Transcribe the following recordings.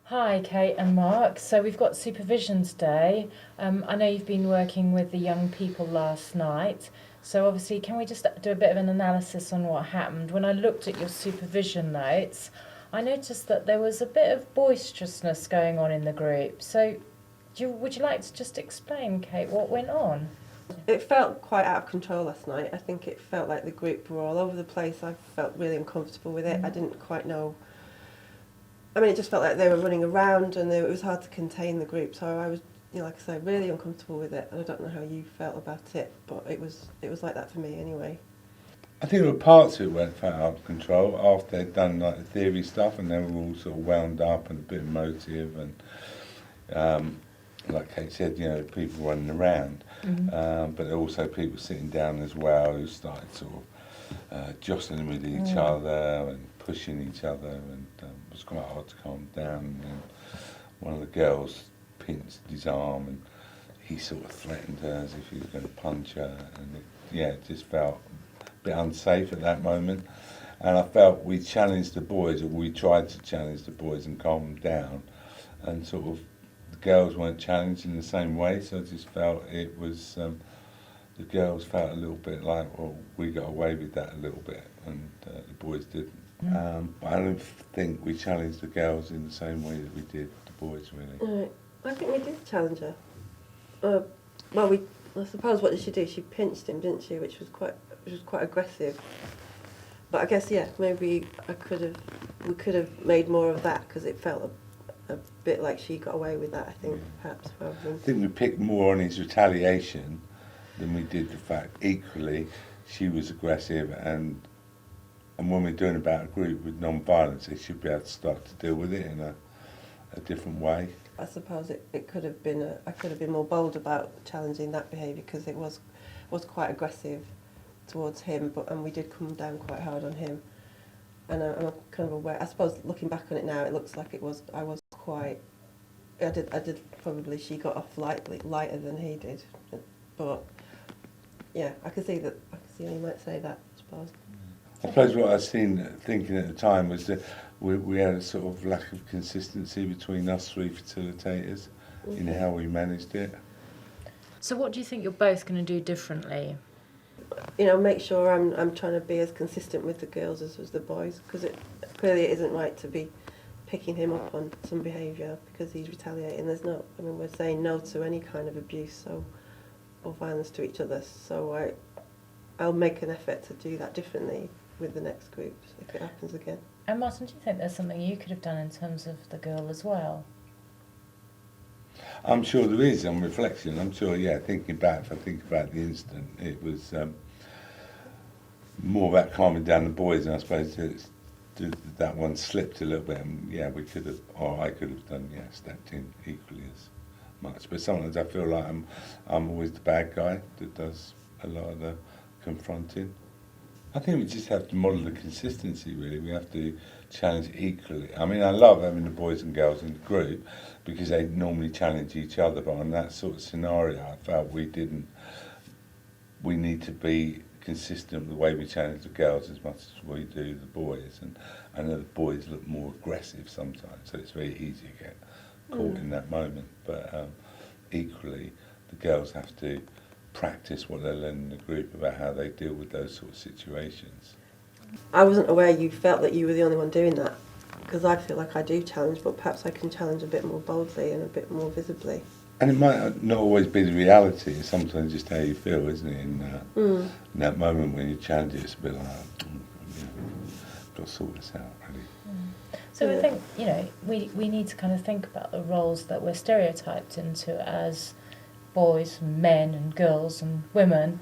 Hi, Kate and Mark. So we've got Supervision today. I know you've been working with the young people last night. So obviously, can we just do a bit of an analysis on what happened? When I looked at your supervision notes, I noticed that there was a bit of boisterousness going on in the group. So would you like to just explain, Kate, what went on? It felt quite out of control last night. I think it felt like the group were all over the place. I felt really uncomfortable with it. I didn't quite know. I mean, it just felt like they were running around and it was hard to contain the group. So I was, like I say, really uncomfortable with it. And I don't know how you felt about it, but it was like that for me anyway. I think there were parts of it went felt out of control after they'd done like the theory stuff and they were all sort of wound up and a bit emotive and like Kate said, people running around. But there were also people sitting down as well who started sort of jostling with each other and pushing each other, and it was quite hard to calm down. And one of the girls pinched his arm and he sort of threatened her as if he was going to punch her, and it just felt a bit unsafe at that moment. And I felt we challenged the boys, or we tried to challenge the boys and calm them down, and sort of the girls weren't challenged in the same way, so I just felt it was, the girls felt a little bit like, well, we got away with that a little bit, and the boys didn't. But I don't think we challenged the girls in the same way that we did the boys, really. I think we did challenge her. I suppose, what did she do? She pinched him, didn't she? Which was quite aggressive. But I guess, maybe we could have made more of that, because it felt a bit like she got away with that, I think, perhaps. Rather than... I think we picked more on his retaliation than we did the fact equally she was aggressive, and when we're doing about a group with non-violence, they should be able to start to deal with it in a different way. I suppose it could have been, I could have been more bold about challenging that behaviour, because it was quite aggressive towards him, and we did come down quite hard on him. And I'm kind of aware, I suppose looking back on it now, it looks like I did probably, she got off lighter than he did. But yeah, I can see how you might say that, I suppose. I suppose what I was thinking at the time was that we had a sort of lack of consistency between us three facilitators in how we managed it. So what do you think you're both going to do differently? Make sure I'm trying to be as consistent with the girls as the boys, because clearly it isn't right to be picking him up on some behaviour because he's retaliating. We're saying no to any kind of abuse or violence to each other. So I'll make an effort to do that differently with the next groups if it happens again. And Martin, do you think there's something you could have done in terms of the girl as well? I'm sure there is, on reflection. I'm sure, if I think about the incident, it was more about calming down the boys, and I suppose that one slipped a little bit, and we could have, or I could have done, stepped in equally as much. But sometimes I feel like I'm always the bad guy that does a lot of the confronting. I think we just have to model the consistency, really. We have to challenge equally. I mean, I love having the boys and girls in the group because they normally challenge each other, but on that sort of scenario, I felt we need to be consistent with the way we challenge the girls as much as we do the boys. And I know the boys look more aggressive sometimes, so it's very easy to get caught in that moment. But equally, the girls have to practice what they learn in the group about how they deal with those sort of situations. I wasn't aware you felt that you were the only one doing that, because I feel like I do challenge, but perhaps I can challenge a bit more boldly and a bit more visibly. And it might not always be the reality, it's sometimes just how you feel, isn't it? In that moment when you challenge it, it's a bit like, we've got to sort this out, really. So I think, we need to kind of think about the roles that we're stereotyped into as boys, men and girls and women.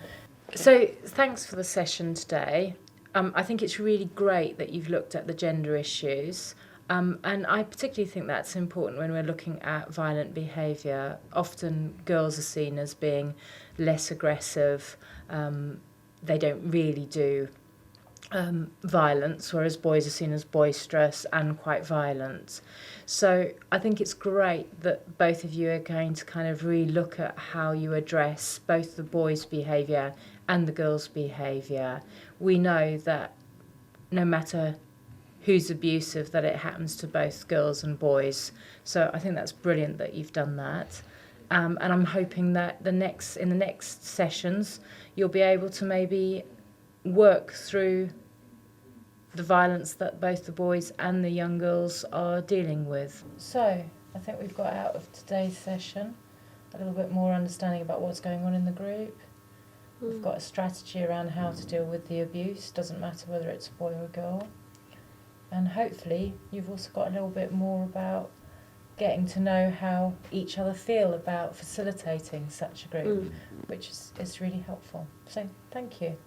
So thanks for the session today. I think it's really great that you've looked at the gender issues. And I particularly think that's important when we're looking at violent behaviour. Often girls are seen as being less aggressive. They don't really do violence, whereas boys are seen as boisterous and quite violent. So I think it's great that both of you are going to kind of re-look at how you address both the boys' behaviour and the girls' behaviour. We know that no matter who's abusive, that it happens to both girls and boys. So I think that's brilliant that you've done that. And I'm hoping that in the next sessions, you'll be able to maybe work through the violence that both the boys and the young girls are dealing with. So I think we've got out of today's session a little bit more understanding about what's going on in the group. We've got a strategy around how to deal with the abuse, doesn't matter whether it's a boy or a girl. And hopefully you've also got a little bit more about getting to know how each other feel about facilitating such a group, which is really helpful. So thank you.